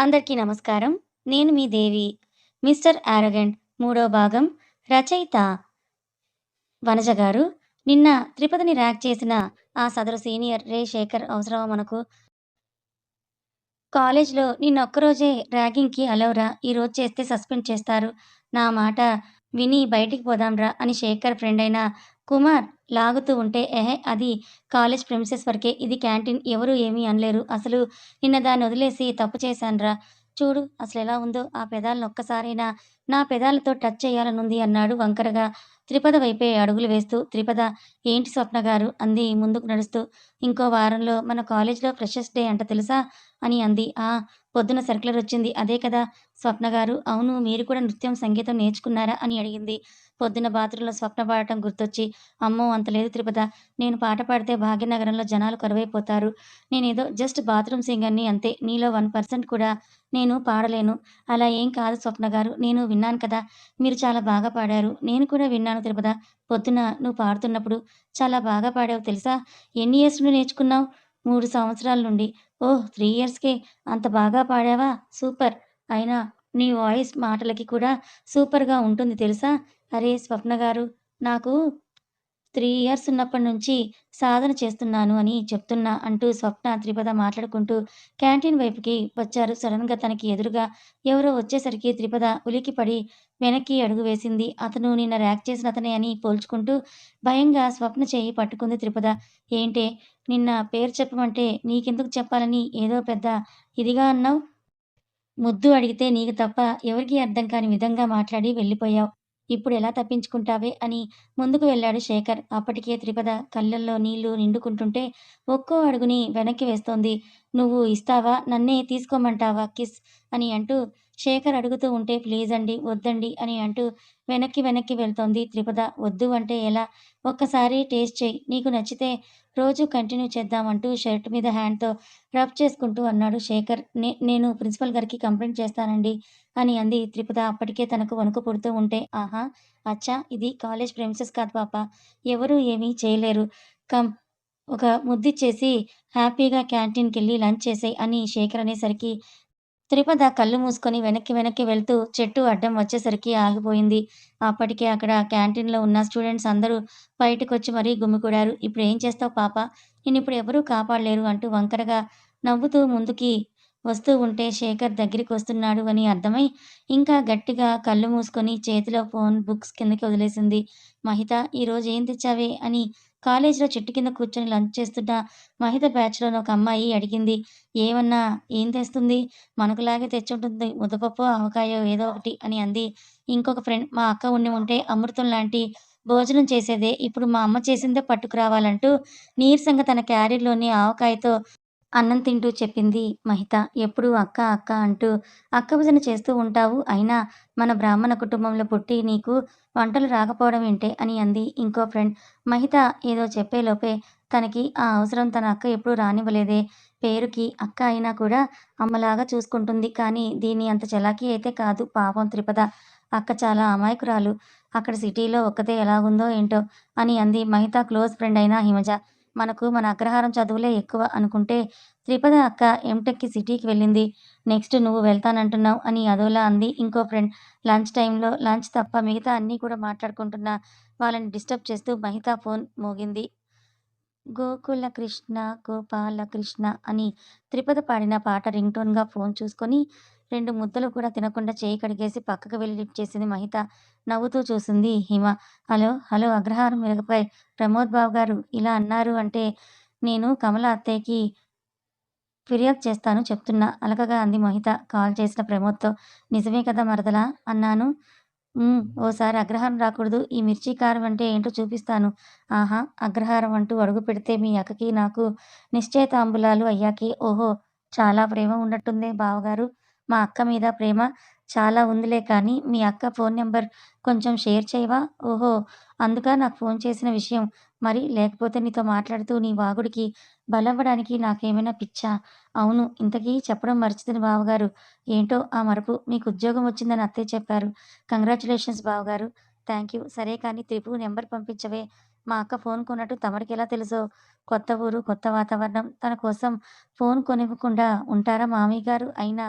అందరికీ నమస్కారం. నేను మీ దేవి. 'మిస్టర్ యారోగెంట్' మూడో భాగం. రచయిత వనజ గారు. నిన్న త్రిపదిని ర్యాగ్ చేసిన ఆ సదరు సీనియర్ రే శేఖర్ అవసరమా మనకు? కాలేజ్‌లో నిన్నొక్కరోజే ర్యాగింగ్‌కి అలౌరా. ఈరోజు చేస్తే సస్పెండ్ చేస్తారు. నా మాట విని బయటికి పోదాంరా అని శేఖర్ ఫ్రెండయిన కుమార్ లాగుతూ ఉంటే, ఎహే! అది కాలేజ్ ప్రిమిసెస్ వరకే. ఇది క్యాంటీన్. ఎవరు ఏమీ అనలేరు. అసలు నిన్న దాన్నొదిలేసి తప్పు చేశానురా. చూడు అసలెలా ఉందో. ఆ పెదాలను ఒక్కసారైనా నా పెదాలతో టచ్ చేయాలనుంది అన్నాడు వంకరగా త్రిపద వైపే అడుగులు వేస్తూ. త్రిపద ఏంటి స్వప్న గారు అంది ముందుకు నడుస్తూ. ఇంకో వారంలో మన కాలేజ్‌లో ఫ్రెషర్స్ డే అంట తెలుసా? అని అంది. ఆ! పొద్దున సర్క్యులరొచ్చింది. అదే కదా! స్వప్న గారు అవును మీరు కూడా నృత్యం, సంగీతం నేర్చుకున్నారా? అని అడిగింది. పొద్దున బాత్రూంలో స్వప్న పాడటం గుర్తొచ్చి, అమ్మో! అంత లేదు త్రిపద. నేను పాట పాడితే భాగ్యనగరంలో జనాలు కరువైపోతారు. నేనేదో జస్ట్ బాత్రూమ్ సింగర్‌ని అంతే. నీలో 1% కూడా నేను పాడలేను. అలా ఏం కాదు స్వప్న గారు. నేను విన్నాను కదా! మీరు చాలా బాగా పాడారు. నేను కూడా విన్నాను త్రిపద. పొద్దున నువ్వు పాడుతున్నప్పుడు. చాలా బాగా పాడావు తెలుసా? ఎన్ని ఇయర్స్ నుండి నేర్చుకున్నావు? 3 సంవత్సరాల నుండి. ఓహ్! 3 ఇయర్స్‌కే అంత బాగా పాడావా? సూపర్! అయినా నీ వాయిస్ మాటలకి కూడా సూపర్‌గా ఉంటుంది తెలుసా? అరే! స్వప్న గారు నాకు 3 ఇయర్స్ ఉన్నప్పటి నుంచి సాధన చేస్తున్నాను అని చెప్తున్నా అంటూ స్వప్న, త్రిపద మాట్లాడుకుంటూ క్యాంటీన్ వైపుకి వచ్చారు. సడెన్‌గా తనకి ఎదురుగా ఎవరో వచ్చేసరికి త్రిపద ఉలిక్కిపడి వెనక్కి అడుగు వేసింది. అతను నిన్న ర్యాగ్ చేసిన అతనే అని పోల్చుకుంటూ భయంగా స్వప్న చెయ్యి పట్టుకుంది త్రిపద. ఏంటే నిన్న పేరు చెప్పమంటే నీకెందుకు చెప్పాలని ఏదో పెద్ద ఇదిగా అన్నావు? ముద్దు అడిగితే నీకు తప్ప ఎవరికీ అర్థం కాని విధంగా మాట్లాడి వెళ్ళిపోయావు. ఇప్పుడెలా తప్పించుకుంటావే అని ముందుకు వెళ్ళాడు శేఖర్. అప్పటికే త్రిపద కళ్ళల్లో నీళ్లు నిండుకుంటుంటే ఒక్కో అడుగుని వెనక్కి వేస్తోంది. నువ్వు ఇస్తావా? నన్నే తీసుకోమంటావా కిస్ అని అంటూ శేఖర్ అడుగుతూ ఉంటే ప్లీజండి, వద్దండి అని అంటూ వెనక్కి వెనక్కి వెళ్తోంది త్రిపద. వద్దు అంటే ఎలా? ఒక్కసారి టేస్ట్ చెయ్యి. నీకు నచ్చితే రోజు కంటిన్యూ చేద్దాం అంటూ షర్ట్ మీద హ్యాండ్‌తో రబ్ చేసుకుంటూ అన్నాడు శేఖర్. నేను ప్రిన్సిపల్ గారికి కంప్లెయింట్ చేస్తానండి అని అంది త్రిపుద. అప్పటికే తనకు వణుకు పుడుతూ ఉంటే, ఆహా! అచ్చా! ఇది కాలేజ్ ప్రెమిసెస్ కాదు పాపా! ఎవరు ఏమీ చేయలేరు. కమ్ ఒక ముద్దిచ్చేసి హ్యాపీగా క్యాంటీన్‌కెళ్ళి లంచ్ చేసేయి అని శేఖర్ అనేసరికి త్రిపద కళ్ళు మూసుకొని వెనక్కి వెనక్కి వెళ్తూ చెట్టు అడ్డం వచ్చేసరికి ఆగిపోయింది. అప్పటికే అక్కడ క్యాంటీన్‌లో ఉన్న స్టూడెంట్స్ అందరూ బయటకొచ్చి మరీ గుమికూడారు. "ఇప్పుడేం చేస్తావు పాప? నిన్నిప్పుడు ఎవరూ కాపాడలేరు" అంటూ వంకరగా నవ్వుతూ ముందుకి వస్తూ ఉంటే శేఖర్ దగ్గరికొస్తున్నాడు అని అర్థమై ఇంకా గట్టిగా కళ్ళు మూసుకొని చేతిలో ఫోన్, బుక్స్ కిందకి వదిలేసింది. "మహిత ఈరోజు ఏం తెచ్చావే?" అని కాలేజ్‌లో చెట్టు కింద కూర్చొని లంచ్ చేస్తున్న మహిత బ్యాచ్‌లోని ఒక అమ్మాయి అడిగింది. "ఏమన్నా ఏం తెస్తుంది? మనకులాగే తెచ్చుంటుంది. ముద్దపప్పో, ఆవకాయో ఏదో ఒకటి" అని అంది. ఇంకొక ఫ్రెండ్ "మా అక్క ఉండి ఉంటే అమృతం లాంటి భోజనం చేసేదే. ఇప్పుడు మా అమ్మ చేసిందే పట్టుకురావాలంటూ నీరసంగా తన క్యారీర్‌లోని ఆవకాయతో అన్నం తింటూ చెప్పింది మహిత. ఎప్పుడూ అక్క, అక్క అంటూ అక్కభజన చేస్తూ ఉంటావు. అయినా మన బ్రాహ్మణ కుటుంబంలో పుట్టి నీకు వంటలు రాకపోవడం ఏంటే అని అంది ఇంకో ఫ్రెండ్. మహిత ఏదో చెప్పేలోపే తనకి ఆ అవసరం తన అక్క ఎప్పుడూ రానివ్వలేదే. పేరుకి అక్క అయినా కూడా అమ్మలాగా చూసుకుంటుంది. కానీ దీన్ని అంత చలాకీ అయితే కాదు పాపం త్రిపద. అక్క చాలా అమాయకురాలు. అక్కడ సిటీలో ఒక్కతే ఎలాగుందో ఏంటో అని అంది మహిత క్లోజ్ ఫ్రెండ్ అయిన హిమజ. మనకు మన అగ్రహారం చదువులే ఎక్కువ అనుకుంటే త్రిపద అక్క ఎంటెక్‌కి సిటీకి వెళ్ళింది. నెక్స్ట్ నువ్వు వెళ్తానంటున్నావు అని అదోలా అంది ఇంకో ఫ్రెండ్. లంచ్ టైమ్‌లో లంచ్ తప్ప మిగతా అన్నీ కూడా మాట్లాడుకుంటున్న వాళ్ళని డిస్టర్బ్ చేస్తూ మహిత ఫోన్ మోగింది. గోకుల కృష్ణ గోపాల కృష్ణ అని త్రిపద పాడిన పాట రింగ్‌టోన్‌గా ఫోన్ చూసుకొని 2 ముద్దలు కూడా తినకుండా చేయి కడిగేసి పక్కకు వెళ్లి లిఫ్ట్ చేసింది మహిత. నవ్వుతూ చూసింది హిమ. హలో! హలో! అగ్రహారం మిరపకాయ్ ప్రమోద్ బావ గారు ఇలా అన్నారు అంటే నేను కమల అత్తయ్యకి ఫిర్యాదు చేస్తాను చెప్తున్నా అలకగా అంది మహిత కాల్ చేసిన ప్రమోద్‌తో. నిజమే కదా మరదలా అన్నాను. ఓసారి అగ్రహారం రాకూడదు. ఈ మిర్చి కారం అంటే ఏంటో చూపిస్తాను. ఆహా! అగ్రహారం అంటూ అడుగుపెడితే మీ అక్కకి నాకు నిశ్చయితాంబూలాలు అయ్యాకే ఓహో! చాలా ప్రేమ ఉన్నట్టుందే బావగారు. మా అక్క మీద ప్రేమ చాలా ఉందిలే కానీ మీ అక్క ఫోన్ నంబర్ కొంచెం షేర్ చేయవా? ఓహో! అందుకా నాకు ఫోన్ చేసిన విషయం. మరి లేకపోతే నీతో మాట్లాడుతూ నీ వాగుడికి బలవ్వడానికి నాకేమైనా పిచ్చా? అవును. ఇంతకీ చెప్పడం మర్చితిని బావగారు. ఏంటో ఆ మరుపు మీకు ఉద్యోగం వచ్చిందని అత్తయ్య చెప్పారు. కంగ్రాచ్యులేషన్స్ బావగారు. Thank you. సరే కానీ త్రిపు నంబర్ పంపించవే. మా అక్క ఫోన్ కొన్నట్టు తమరికెలా తెలుసో? కొత్త ఊరు, కొత్త వాతావరణం. తన కోసం ఫోన్ కొనివ్వకుండా ఉంటారా మామయ్య గారు? అయినా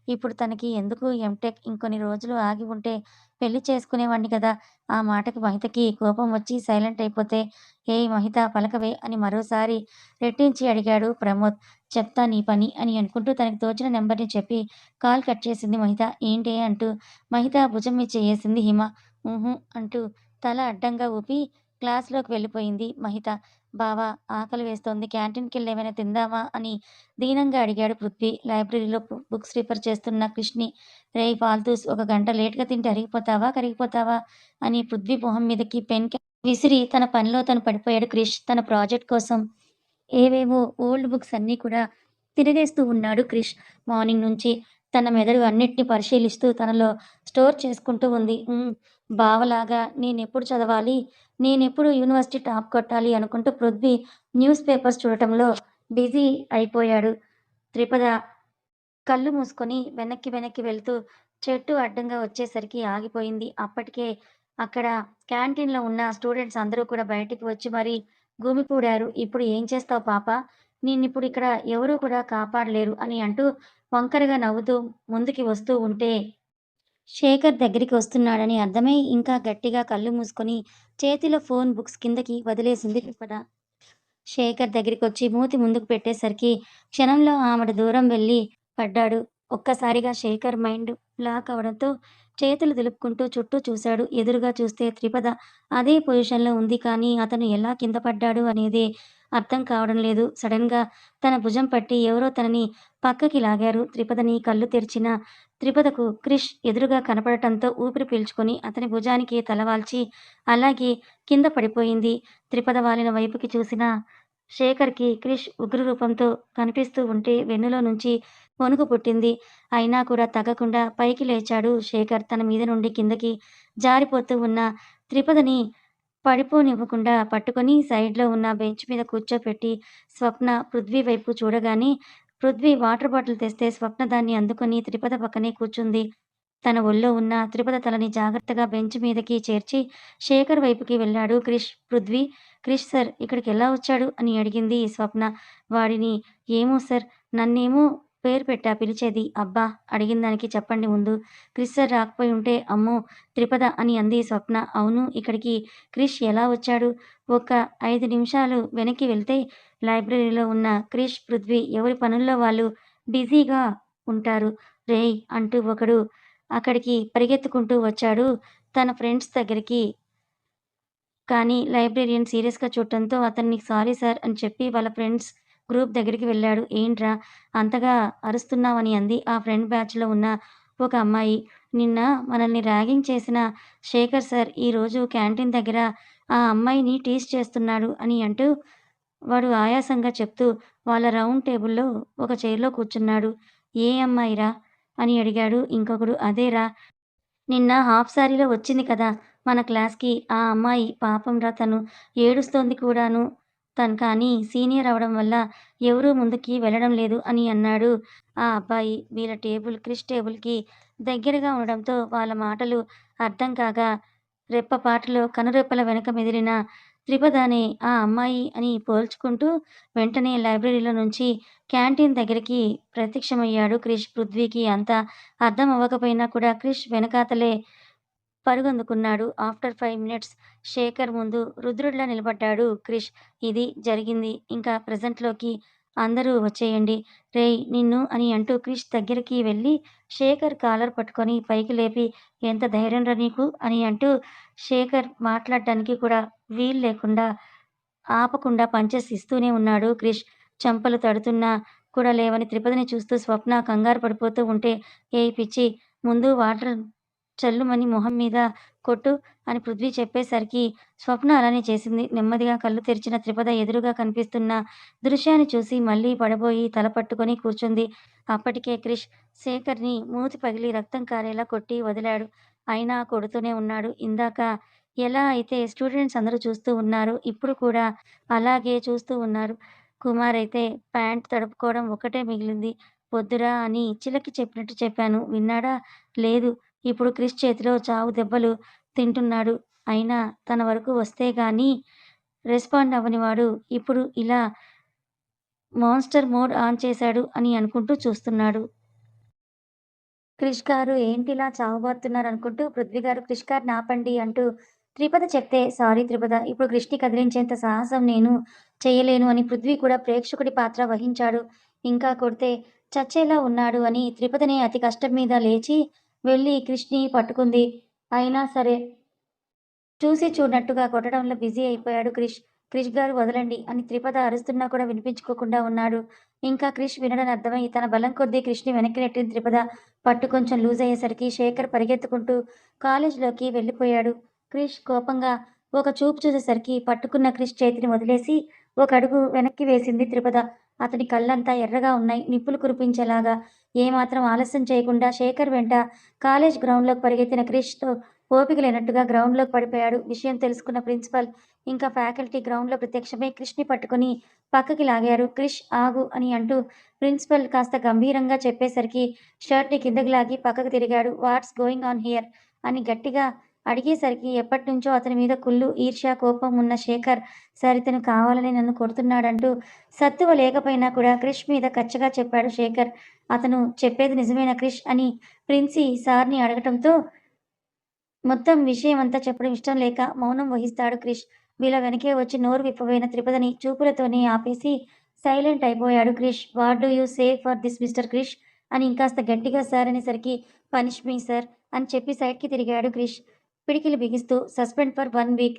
ఇప్పుడు తనకి ఎందుకు ఎంటెక్ ఇంకొన్ని రోజులు ఆగి ఉంటే పెళ్లి చేసుకునేవాడిని కదా! ఆ మాటకి మహితకి కోపం వచ్చి సైలెంట్ అయిపోతే, "ఏయ్ మహిత పలకవే" అని మరోసారి రెట్టించి అడిగాడు ప్రమోద్. "చెప్తా నీ పని" అని అనుకుంటూ తనకి తోచిన నంబర్‌ని చెప్పి కాల్ కట్ చేసింది మహిత. "ఏంటే?" అంటూ మహిత భుజం మీద చెయ్యేసింది హిమ. "హుహు" అంటూ తల అడ్డంగా ఊపి క్లాస్‌లోకి వెళ్ళిపోయింది మహిత. "బావ ఆకలి వేస్తోంది. క్యాంటీన్‌కెళ్ళి ఏమైనా తిందామా?" అని దీనంగా అడిగాడు పృథ్వీ. లైబ్రరీలో బుక్స్ రిఫర్ చేస్తున్న క్రిష్‌ని. "రేయ్ ఫాల్తూస్ ఒక గంట లేట్‌గా తింటే అరిగిపోతావా? కరిగిపోతావా?" అని పృథ్వీ మొహం మీదకి పెన్ విసిరి తన పనిలో తను పడిపోయాడు క్రిష్. తన ప్రాజెక్ట్ కోసం ఏవేవో ఓల్డ్ బుక్స్ అన్నీ కూడా తిరగేస్తూ ఉన్నాడు క్రిష్. మార్నింగ్ నుంచి తన మెదడు అన్నిటిని పరిశీలిస్తూ తనలో స్టోర్ చేసుకుంటూ ఉంది. బావలాగా నేనెప్పుడు చదవాలి? నేనెప్పుడు యూనివర్సిటీ టాప్ కొట్టాలి? అనుకుంటూ పృథ్వీ న్యూస్ పేపర్స్ చూడటంలో బిజీ అయిపోయాడు. త్రిపద కళ్ళు మూసుకొని వెనక్కి వెనక్కి వెళ్తూ చెట్టు అడ్డంగా వచ్చేసరికి ఆగిపోయింది. అప్పటికే అక్కడ క్యాంటీన్‌లో ఉన్న స్టూడెంట్స్ అందరూ కూడా బయటికి వచ్చి మరీ గుమికూడారు. "ఇప్పుడు ఏం చేస్తావు పాపా? నిన్నిప్పుడు ఇక్కడ ఎవరు కూడా కాపాడలేరు" అని అంటూ వంకరగా నవ్వుతూ ముందుకి వస్తూ ఉంటే, శేఖర్ దగ్గరికి వస్తున్నాడని అర్థమై ఇంకా గట్టిగా కళ్ళు మూసుకొని చేతిలో ఫోన్ బుక్స్ కిందకి వదిలేసింది త్రిపద. శేఖర్ దగ్గరికొచ్చి మూతి ముందుకు పెట్టేసరికి క్షణంలో ఆమడ దూరం వెళ్లి పడ్డాడు. ఒక్కసారిగా శేఖర్ మైండ్ బ్లాక్ అవ్వడంతో చేతులు దులుపుకుంటూ చుట్టూ చూశాడు. ఎదురుగా చూస్తే త్రిపద అదే పొజిషన్‌లో ఉంది. కానీ అతను ఎలా కింద పడ్డాడు అనేదే అర్థం కావడం లేదు. సడెన్‌గా తన భుజం పట్టి ఎవరో తనని పక్కకి లాగారు. త్రిపదని కళ్ళు తెరిచిన త్రిపదకు క్రిష్ ఎదురుగా కనపడటంతో ఊపిరి పీల్చుకొని అతని భుజానికి తలవాల్చి అలాగే కింద పడిపోయింది. త్రిపద వాలిన వైపుకి చూసిన శేఖర్‌కి క్రిష్ ఉగ్రరూపంతో కనిపిస్తూ ఉంటే వెన్నులో నుంచి వణుకు పుట్టింది. అయినా కూడా తగ్గకుండా పైకి లేచాడు శేఖర్. తన మీద నుండి కిందకి జారిపోతూ ఉన్న త్రిపదని పడిపోనివ్వకుండా పట్టుకొని సైడ్‌లో ఉన్న బెంచ్ మీద కూర్చోపెట్టి స్వప్న పృథ్వీ వైపు చూడగానే పృథ్వీ వాటర్ బాటిల్ తెస్తే స్వప్న దాన్ని అందుకొని త్రిపద పక్కనే కూర్చుంది. తన ఒళ్ళో ఉన్న త్రిపద తలని జాగ్రత్తగా బెంచ్ మీదకి చేర్చి శేఖర్ వైపుకి వెళ్ళాడు క్రిష్. "పృథ్వీ, క్రిష్ సార్ ఇక్కడికెలా వచ్చాడు?" అని అడిగింది స్వప్న. "వాడిని ఏమో సార్, నన్నేమో పేరు పెట్టా పిలిచేది." "అబ్బా! అడిగిందానికి చెప్పండి ముందు. క్రిష్ సార్ రాకపోయుంటే అమ్మో! త్రిపద" అని అంది స్వప్న. "అవును, ఇక్కడికి క్రిష్ ఎలా వచ్చాడు?" ఒక 5 నిమిషాలు వెనక్కి వెళ్తే లైబ్రరీలో ఉన్న క్రిష్, పృథ్వీ ఎవరి పనుల్లో వాళ్ళు బిజీగా ఉంటారు. "రేయ్" అంటూ ఒకడు అక్కడికి పరిగెత్తుకుంటూ వచ్చాడు తన ఫ్రెండ్స్ దగ్గరికి. కానీ లైబ్రేరియన్ సీరియస్‌గా చూడటంతో అతన్ని సారీ సార్ అని చెప్పి వాళ్ళ ఫ్రెండ్స్ గ్రూప్ దగ్గరికి వెళ్ళాడు. "ఏంట్రా అంతగా అరుస్తున్నావు?" అని అంది ఆ ఫ్రెండ్ బ్యాచ్‌లో ఉన్న ఒక అమ్మాయి. "నిన్న మనల్ని ర్యాగింగ్ చేసిన శేఖర్ సార్ ఈరోజు క్యాంటీన్ దగ్గర ఆ అమ్మాయిని టీజ్ చేస్తున్నాడు" అని అంటూ వాడు ఆయాసంగా చెప్తూ వాళ్ళ రౌండ్ టేబుల్‌లో ఒక చైర్‌లో కూర్చున్నాడు. "ఏ అమ్మాయిరా?" అని అడిగాడు ఇంకొకడు. "అదేరా నిన్న హాఫ్ సారీలో వచ్చింది కదా! మన క్లాస్‌కి ఆ అమ్మాయి పాపంరా తను ఏడుస్తోంది కూడాను. తను కానీ సీనియర్ అవ్వడం వల్ల ఎవరూ ముందుకి వెళ్ళడం లేదు" అని అన్నాడు ఆ అబ్బాయి. వీళ్ళ టేబుల్ క్రిష్ టేబుల్‌కి దగ్గరగా ఉండడంతో వాళ్ళ మాటలు అర్థం కాక రెప్పపాటులో కనురెప్పల వెనక మెదిలిన త్రిపద అనే ఆ అమ్మాయి అని పోల్చుకుంటూ వెంటనే లైబ్రరీలో నుంచి క్యాంటీన్ దగ్గరికి ప్రత్యక్షమయ్యాడు క్రిష్. పృథ్వీకి అంతా అర్థం అవ్వకపోయినా కూడా క్రిష్ వెనకాతలే పరుగందుకున్నాడు. ఆఫ్టర్ 5 మినిట్స్ శేఖర్ ముందు రుద్రుడిలా నిలబడ్డాడు క్రిష్. "ఇది జరిగింది. ఇంకా ప్రెజెంట్‌లోకి అందరూ వచ్చేయండి. రేయ్ నిన్ను" అని అంటూ క్రిష్ దగ్గరికి వెళ్లి శేఖర్ కాలర్ పట్టుకొని పైకి లేపి "ఎంత ధైర్యంరా నీకు" అని అంటూ శేఖర్ మాట్లాడడానికి కూడా వీలు లేకుండా ఆపకుండా పంచెస్ ఇస్తూనే ఉన్నాడు క్రిష్. చెంపలు తడుతున్నా కూడా లేవని త్రిపదిని చూస్తూ స్వప్న కంగారు పడిపోతూ ఉంటే, "ఏయ్ పిచ్చి, ముందు వాటర్ చల్లుమని మొహం మీద కొట్టు" అని పృథ్వీ చెప్పేసరికి స్వప్న అలానే చేసింది. నెమ్మదిగా కళ్ళు తెరిచిన త్రిపద ఎదురుగా కనిపిస్తున్న దృశ్యాన్ని చూసి మళ్ళీ పడబోయి తల పట్టుకొని కూర్చుంది. అప్పటికే క్రిష్ శేఖర్‌ని మూతి పగిలి రక్తం కారేలా కొట్టి వదిలాడు. అయినా కొడుతూనే ఉన్నాడు. ఇందాక ఎలా అయితే స్టూడెంట్స్ అందరూ చూస్తూ ఉన్నారో ఇప్పుడు కూడా అలాగే చూస్తూ ఉన్నారు. కుమార్ అయితే ప్యాంట్ తడుపుకోవడం ఒక్కటే మిగిలింది. "వద్దురా" అని చిలక చెప్పినట్టు చెప్పాను. విన్నాడా? లేదు. ఇప్పుడు క్రిష్ చేతిలో చావు దెబ్బలు తింటున్నాడు. అయినా తన వరకు వస్తే గానీ రెస్పాండ్ అవ్వని వాడు ఇప్పుడు ఇలా మాన్‌స్టర్ మోడ్ ఆన్ చేశాడు అని అనుకుంటూ చూస్తున్నాడు. క్రిష్ గారు ఏంటిలా చావబారుతున్నారనుకుంటూ పృథ్వీ గారు క్రిష్ గారిని ఆపండి అంటూ త్రిపద చెప్తే, సారీ త్రిపద, ఇప్పుడు క్రిష్‌ని కదిలించేంత సాహసం నేను చేయలేను అని పృథ్వీ కూడా ప్రేక్షకుడి పాత్ర వహించాడు. ఇంకా కొడితే చచ్చేలా ఉన్నాడు అని త్రిపదనే అతి కష్టం మీద లేచి వెళ్లి క్రిష్‌ని పట్టుకుంది. అయినా సరే చూసి చూడనట్టుగా కొట్టడంలో బిజీ అయిపోయాడు క్రిష్. క్రిష్ గారు వదలండి అని త్రిపద అరుస్తున్నా కూడా వినిపించుకోకుండా ఉన్నాడు. ఇంకా క్రిష్ వినడని అర్థమై తన బలం కొద్దీ క్రిష్‌ని వెనక్కి నెట్టిన త్రిపద పట్టు కొంచెం లూజ్ అయ్యేసరికి శేఖర్ పరిగెత్తుకుంటూ కాలేజ్‌లోకి వెళ్ళిపోయాడు. క్రిష్ కోపంగా ఒక చూపు చూసేసరికి పట్టుకున్న క్రిష్ చేతిని వదిలేసి ఒక అడుగు వెనక్కి వేసింది త్రిపద. అతని కళ్ళంతా ఎర్రగా ఉన్నాయి. నిప్పులు కురిపించేలాగా. ఏమాత్రం ఆలస్యం చేయకుండా శేఖర్ వెంట కాలేజ్ గ్రౌండ్‌లోకి పరిగెత్తిన క్రిష్‌తో ఓపిక లేనట్టుగా గ్రౌండ్‌లోకి పడిపోయాడు. విషయం తెలుసుకున్న ప్రిన్సిపల్, ఇంకా ఫ్యాకల్టీ గ్రౌండ్‌లో ప్రత్యక్షమై క్రిష్‌ని పట్టుకొని పక్కకి లాగారు. క్రిష్ ఆగు అని అంటూ ప్రిన్సిపల్ కాస్త గంభీరంగా చెప్పేసరికి షర్ట్‌ని కిందకి లాగి పక్కకు తిరిగాడు. వాట్స్ గోయింగ్ ఆన్ హియర్ అని గట్టిగా అడిగేసరికి ఎప్పటినుంచో అతని మీద కుళ్ళు, ఈర్ష్య, కోపం ఉన్న శేఖర్ సరితను కావాలనే నన్ను కొడుతున్నాడంటూ సత్తువ లేకపోయినా కూడా క్రిష్ మీద కచ్చగా చెప్పాడు శేఖర్. అతను చెప్పేది నిజమేనా క్రిష్ అని ప్రిన్సీ సార్‌ని అడగటంతో మొత్తం విషయమంతా చెప్పడం ఇష్టం లేక మౌనం వహిస్తాడు క్రిష్. వీళ్ళ వెనకే వచ్చి నోరు విప్పబోయిన త్రిపదని చూపులతోనే ఆపేసి సైలెంట్ అయిపోయాడు Krish. What do you say for this mister Krish అని ఇంకాస్త గట్టిగా సార్ అనేసరికి పనిష్ మీ సార్ అని చెప్పి సైడ్‌కి తిరిగాడు క్రిష్. పిడికిలి బిగిస్తూ సస్పెండ్ ఫర్ 1 వీక్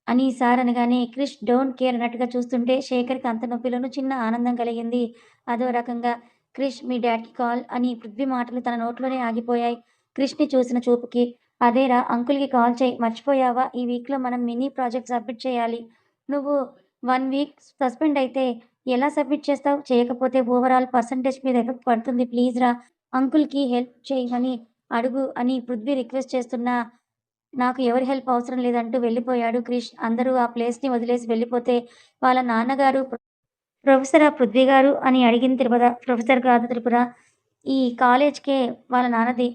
అని సార్ అనగానే క్రిష్ డోంట్ కేర్ అన్నట్టుగా చూస్తుంటే శేఖర్‌కి అంత నొప్పిలోనూ చిన్న ఆనందం కలిగింది. అదో రకంగా క్రిష్ మీ డ్యాడ్‌కి కాల్ అని పృథ్వీ మాటలు తన నోట్లోనే ఆగిపోయాయి. క్రిష్‌ని చూసిన చూపుకి అదేరా అంకుల్‌కి కాల్ చెయ్ మర్చిపోయావా? ఈ వీక్‌లో మనం మినీ ప్రాజెక్ట్ సబ్మిట్ చేయాలి. నువ్వు 1 వీక్ సస్పెండ్ అయితే ఎలా సబ్మిట్ చేస్తావు? చేయకపోతే ఓవరాల్ పర్సెంటేజ్ మీద ఎఫెక్ట్ పడుతుంది. ప్లీజ్ రా అంకుల్‌కి హెల్ప్ చేయమని అడుగు అని పృథ్వీ రిక్వెస్ట్ చేస్తున్నా నాకు ఎవరి హెల్ప్ అవసరం లేదంటూ వెళ్ళిపోయాడు క్రిష్. అందరూ ఆ ప్లేస్‌ని వదిలేసి వెళ్ళిపోతే వాళ్ళ నాన్నగారు ప్రొఫెసరా పృథ్వీ గారు అని అడిగింది త్రిపుర. ప్రొఫెసర్ కాదు త్రిపుర. ఈ కాలేజ్‌కే వాళ్ళ నాన్నది.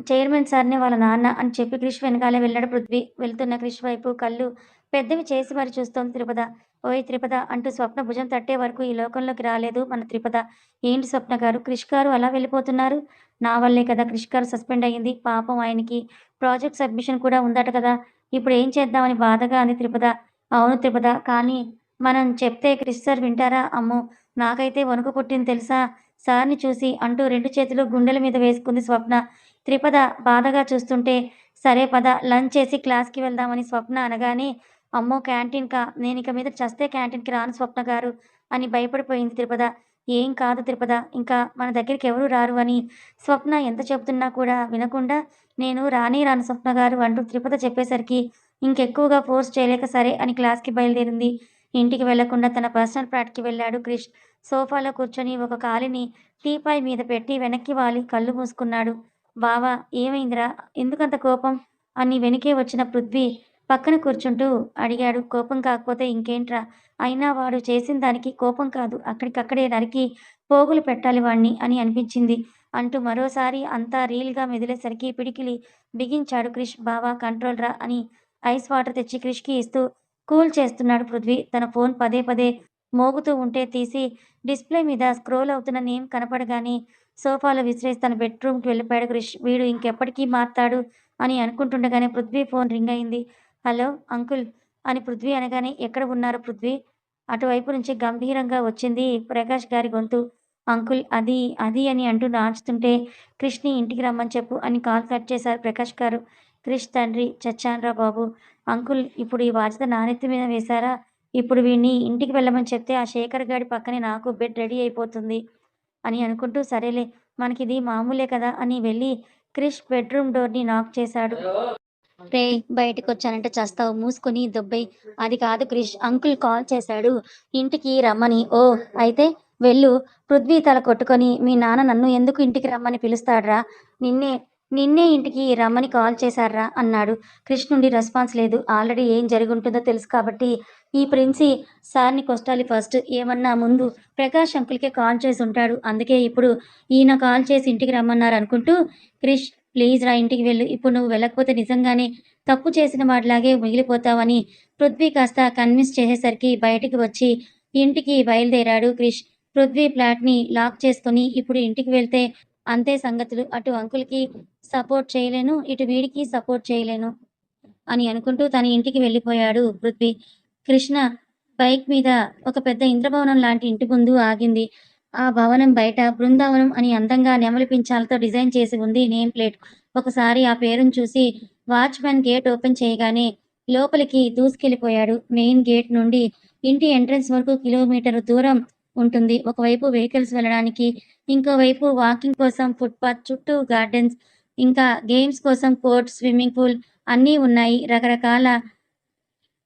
చైర్మన్ సార్‌నే వాళ్ళ నాన్న అని చెప్పి క్రిష్ వెనకాలే వెళ్ళాడు పృథ్వీ. వెళ్తున్న క్రిష్ వైపు కళ్ళు పెద్దవి చేసి మరి చూస్తోంది త్రిపద. ఓయ్ త్రిపద అంటూ స్వప్న భుజం తట్టే వరకు ఈ లోకంలోకి రాలేదు మన త్రిపద. ఏంటి స్వప్న గారు, క్రిష్ గారు అలా వెళ్ళిపోతున్నారు? నా వల్లే కదా క్రిష్ గారు సస్పెండ్ అయ్యింది. పాపం ఆయనకి ప్రాజెక్ట్ సబ్మిషన్ కూడా ఉందట కదా! ఇప్పుడు ఏం చేద్దామని బాధగా అంది త్రిపద. అవును త్రిపద. కానీ మనం చెప్తే క్రిష్ సార్ వింటారా? అమ్మో! నాకైతే వణుకు పుట్టింది తెలుసా? సార్‌ని చూసి అంటూ 2 చేతులు గుండెల మీద వేసుకుంది స్వప్న. త్రిపద బాధగా చూస్తుంటే, సరే పద లంచ్ చేసి క్లాస్‌కి వెళ్దామని స్వప్న అనగానే, అమ్మో! క్యాంటీన్‌కా? నేనిక మీద చస్తే క్యాంటీన్‌కి రాను స్వప్న గారు అని భయపడిపోయింది త్రిపద. ఏం కాదు త్రిపద, ఇంకా మన దగ్గరికి ఎవరు రారు అని స్వప్న ఎంత చెప్తున్నా కూడా వినకుండా, నేను రానే రాను స్వప్న గారు అంటూ త్రిపద చెప్పేసరికి ఇంకెక్కువగా ఫోర్స్ చేయలేక సరే అని క్లాస్‌కి బయలుదేరింది. ఇంటికి వెళ్ళకుండా తన పర్సనల్ ఫ్లాట్‌కి వెళ్ళాడు క్రిష్. సోఫాలో కూర్చొని ఒక కాలిని టీపాయ్ మీద పెట్టి వెనక్కి వాలి కళ్ళు మూసుకున్నాడు. బావా! ఏమైందిరా? ఎందుకంత కోపం? అని వెనకే వచ్చిన పృథ్వీ పక్కన కూర్చుంటూ అడిగాడు. కోపం కాకపోతే ఇంకేంట్రా? అయినా వాడు చేసిన దానికి కోపం కాదు. అక్కడికక్కడే నరికి పోగులు పెట్టాలి వాడిని అని అనిపించింది. అంటూ మరోసారి అంతా రీల్‌గా మెదిలేసరికి పిడికిలి బిగించాడు క్రిష్. బావా కంట్రోల్ రా అని ఐస్ వాటర్ తెచ్చి క్రిష్‌కి ఇస్తూ కూల్ చేస్తున్నాడు పృథ్వీ. తన ఫోన్ పదే పదే మోగుతూ ఉంటే తీసి డిస్‌ప్లే మీద స్క్రోల్ అవుతున్న నేమ్ కనపడగానే సోఫాలో విసిరేసి తన బెడ్‌రూమ్‌కి వెళ్ళిపోయాడు క్రిష్. వీడు ఇంకెప్పటికి మారతాడు అని అనుకుంటుండగానే పృథ్వీ ఫోన్ రింగ్ అయింది. హలో! అంకుల్ అని పృథ్వీ అనగానే ఎక్కడ ఉన్నారు పృథ్వీ? అటువైపు నుంచి గంభీరంగా వచ్చింది ప్రకాష్ గారి గొంతు. అంకుల్ అది అని అంటూ నాన్చుతుంటే క్రిష్‌ని ఇంటికి రమ్మని చెప్పు అని కాల్ కట్ చేశారు ప్రకాష్ గారు. క్రిష్ తండ్రి చచ్చానురా బాబు! అంకుల్ ఇప్పుడు ఈ బాధ్యత నా నెత్తి మీద వేశారా? ఇప్పుడు వీడిని ఇంటికి వెళ్ళమని చెప్తే ఆ శేఖర్ గాడి పక్కనే నాకు బెడ్ రెడీ అయిపోతుంది. అని అనుకుంటూ సరేలే మనకిది మామూలే కదా అని వెళ్ళి క్రిష్ బెడ్‌రూమ్ డోర్‌ని నాక్ చేశాడు. రేయ్! బయటికొచ్చానంటే చస్తావు. మూసుకొని దొబ్బెయ్. అది కాదు క్రిష్. అంకుల్ కాల్ చేశాడు ఇంటికి రమ్మని. ఓహ్! అయితే వెళ్ళు. పృథ్వీ తల కొట్టుకొని మీ నాన్న నన్ను ఎందుకు ఇంటికి రమ్మని పిలుస్తాడురా? నిన్నే నిన్నే ఇంటికి రమ్మని కాల్ చేశార్రా అన్నాడు. క్రిష్ నుండి రెస్పాన్స్ లేదు. ఆల్రెడీ ఏం జరిగుంటుందో తెలుసు కాబట్టి ఈ ప్రిన్సీ సార్‌ని కొట్టాలి ఫస్ట్. ఏమన్నా ముందు ప్రకాష్ అంకుల్‌కే కాల్ చేసుంటాడు. అందుకే ఇప్పుడు ఈయన కాల్ చేసి ఇంటికి రమ్మన్నారనుకుంటూ క్రిష్ ప్లీజ్ రా ఇంటికి వెళ్ళు. ఇప్పుడు నువ్వు వెళ్ళకపోతే నిజంగానే తప్పు చేసిన వాడిలాగే మిగిలిపోతావని పృథ్వీ కాస్త కన్విన్స్ చేసేసరికి బయటికి వచ్చి ఇంటికి బయలుదేరాడు క్రిష్. పృథ్వీ ఫ్లాట్‌ని లాక్ చేసుకొని ఇప్పుడు ఇంటికి వెళ్తే అంతే సంగతులు. అటు అంకుల్‌కి సపోర్ట్ చేయలేను, ఇటు వీడికి సపోర్ట్ చేయలేను అని అనుకుంటూ తన ఇంటికి వెళ్ళిపోయాడు పృథ్వీ. కృష్ణ బైక్ మీద ఒక పెద్ద ఇంద్రభవనం లాంటి ఇంటి ముందు ఆగింది. ఆ భవనం బయట బృందావనం అని అందంగా నెమలి పించాలతో డిజైన్ చేసి ఉంది నేమ్ ప్లేట్. ఒకసారి ఆ పేరును చూసి వాచ్‌మెన్ గేట్ ఓపెన్ చేయగానే లోపలికి దూసుకెళ్ళిపోయాడు. మెయిన్ గేట్ నుండి ఇంటి ఎంట్రన్స్ వరకు కిలోమీటరు దూరం ఉంటుంది. ఒకవైపు వెహికల్స్ వెళ్ళడానికి, ఇంకోవైపు వాకింగ్ కోసం ఫుట్‌పాత్, చుట్టూ గార్డెన్స్, ఇంకా గేమ్స్ కోసం కోర్ట్, స్విమ్మింగ్ పూల్ అన్నీ ఉన్నాయి. రకరకాల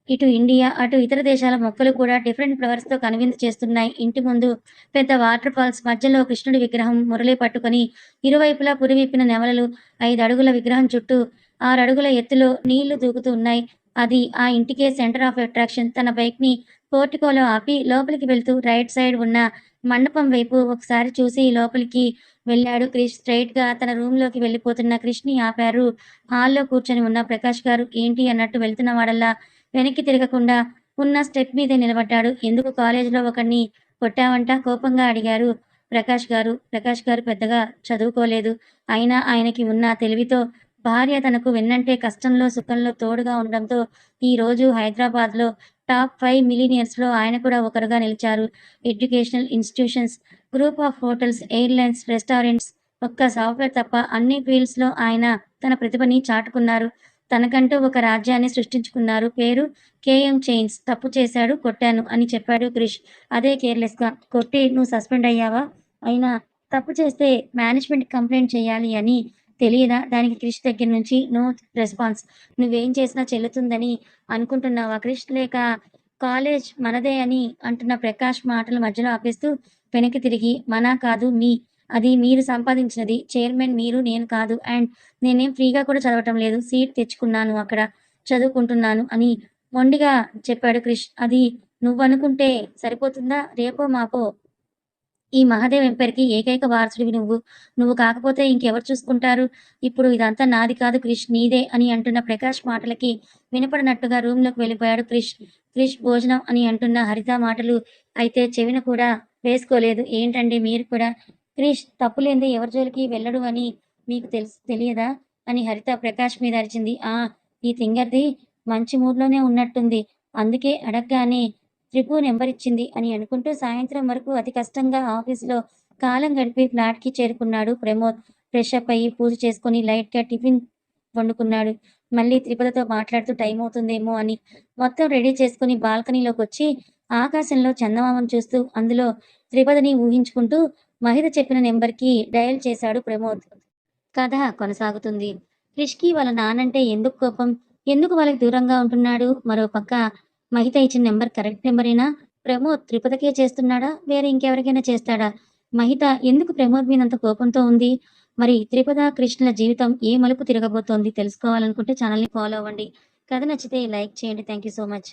ఇటు ఇండియా, అటు ఇతర దేశాల మొక్కలు కూడా డిఫరెంట్ ఫ్లవర్స్‌తో కనువిందు చేస్తున్నాయి. ఇంటి ముందు పెద్ద వాటర్ ఫాల్స్, మధ్యలో కృష్ణుడి విగ్రహం మురళి పట్టుకొని, ఇరువైపులా పురివిప్పిన నెమలులు, 5 అడుగుల విగ్రహం చుట్టూ 6 అడుగుల ఎత్తులో నీళ్లు దూకుతూ ఉన్నాయి. అది ఆ ఇంటికే సెంటర్ ఆఫ్ అట్రాక్షన్. తన బైక్‌ని పోర్టికోలో ఆపి లోపలికి వెళ్తూ రైట్ సైడ్ ఉన్న మండపం వైపు ఒకసారి చూసి లోపలికి వెళ్ళాడు క్రిష్. స్ట్రెయిట్‌గా తన రూమ్‌లోకి వెళ్ళిపోతున్న క్రిష్‌ని ఆపారు. హాల్‌లో కూర్చొని ఉన్న ప్రకాష్ గారు. ఏంటి అన్నట్టు వెళ్తున్న వాడల్లా వెనక్కి తిరగకుండా ఉన్న స్టెప్ మీదే నిలబడ్డాడు. ఎందుకు కాలేజీలో ఒకడిని కొట్టావంట? కోపంగా అడిగారు ప్రకాష్ గారు. ప్రకాష్ గారు పెద్దగా చదువుకోలేదు. అయినా ఆయనకి ఉన్న తెలివితో భార్య తనకు వెన్నంటే కష్టంలో, సుఖంలో తోడుగా ఉండడంతో ఈరోజు హైదరాబాద్‌లో టాప్ 5 మిలియనీర్స్‌లో ఆయన కూడా ఒకరుగా నిలిచారు. Educational institutions, group of hotels, airlines, restaurants, ఒక్క సాఫ్ట్‌వేర్ తప్ప అన్ని ఫీల్డ్స్‌లో ఆయన తన ప్రతిభని చాటుకున్నారు. తనకంటూ ఒక రాజ్యాన్ని సృష్టించుకున్నారు. పేరు కేఎం చైన్స్. తప్పు చేశాడు, కొట్టాను అని చెప్పాడు క్రిష్. అదే కేర్‌లెస్‌గా. కొట్టి నువ్వు సస్పెండ్ అయ్యావా? అయినా తప్పు చేస్తే మేనేజ్‌మెంట్‌కి కంప్లెయింట్ చేయాలి అని తెలీదా? దానికి క్రిష్ దగ్గర నుంచి నో రెస్పాన్స్. నువ్వేం చేసినా చెల్లుతుందని అనుకుంటున్నావా క్రిష్? లేక కాలేజ్ మనదే అని అంటున్న ప్రకాష్ మాటలు మధ్యలో ఆపేస్తూ వెనక్కి తిరిగి కాదు మీ. అది మీరు సంపాదించినది. చైర్మన్ మీరు, నేను కాదు. అండ్ నేనేం ఫ్రీగా కూడా చదవటం లేదు. సీట్ తెచ్చుకున్నాను అక్కడ. చదువుకుంటున్నాను అని మొండిగా చెప్పాడు క్రిష్. అది నువ్వనుకుంటే సరిపోతుందా? రేపో మాపో ఈ మహాదేవ్ ఎంపైర్‌కి ఏకైక వారసుడివి నువ్వు. నువ్వు కాకపోతే ఇంకెవరు చూసుకుంటారు? ఇప్పుడు ఇదంతా నాది కాదు క్రిష్ నీదే అని అంటున్న ప్రకాష్ మాటలకి వినపడనట్టుగా రూమ్‌లోకి వెళ్ళిపోయాడు క్రిష్. క్రిష్ భోజనం అని అంటున్న హరిత మాటలు అయితే చెవిన కూడా వేసుకోలేదు. ఏంటండి మీరు కూడా? క్రిష్ తప్పులేనిదే ఎవరి జోలికి వెళ్ళడు అని మీకు తెలియదా? అని హరిత ప్రకాష్ మీద అరిచింది. ఆ! ఈ తింగర్ది మంచి మూడ్‌లోనే ఉన్నట్టుంది. అందుకే అడగ్గానే త్రిపు నెంబరిచ్చింది అని అనుకుంటూ సాయంత్రం వరకు అతి కష్టంగా ఆఫీసులో కాలం గడిపి ఫ్లాట్‌కి చేరుకున్నాడు ప్రమోద్. ఫ్రెషప్ అయ్యి, పూజ చేసుకొని లైట్‌గా టిఫిన్ వండుకున్నాడు. మళ్ళీ త్రిపదతో మాట్లాడుతూ టైమవుతుందేమో అని మొత్తం రెడీ చేసుకొని బాల్కనీలోకొచ్చి ఆకాశంలో చందమామను చూస్తూ అందులో త్రిపదని ఊహించుకుంటూ మహిత చెప్పిన నెంబర్‌కి డయల్ చేశాడు ప్రమోద్. కథ కొనసాగుతుంది. క్రిష్‌కి వాళ్ళ నాన్నంటే ఎందుకు కోపం? ఎందుకు వాళ్ళకి దూరంగా ఉంటున్నాడు? మరోపక్క మహిత ఇచ్చిన నంబర్ కరెక్ట్ నంబరేనా? ప్రమోద్ త్రిపదకే చేస్తున్నాడా? వేరే ఇంకెవరికైనా చేస్తాడా? మహిత ఎందుకు ప్రమోద్ మీద అంత కోపంతో ఉంది? మరి త్రిపద, కృష్ణల జీవితం ఏ మలుపు తిరగబోతోంది తెలుసుకోవాలనుకుంటే ఛానల్‌ని ఫాలో అవ్వండి. కథ నచ్చితే లైక్ చేయండి. Thank you so much.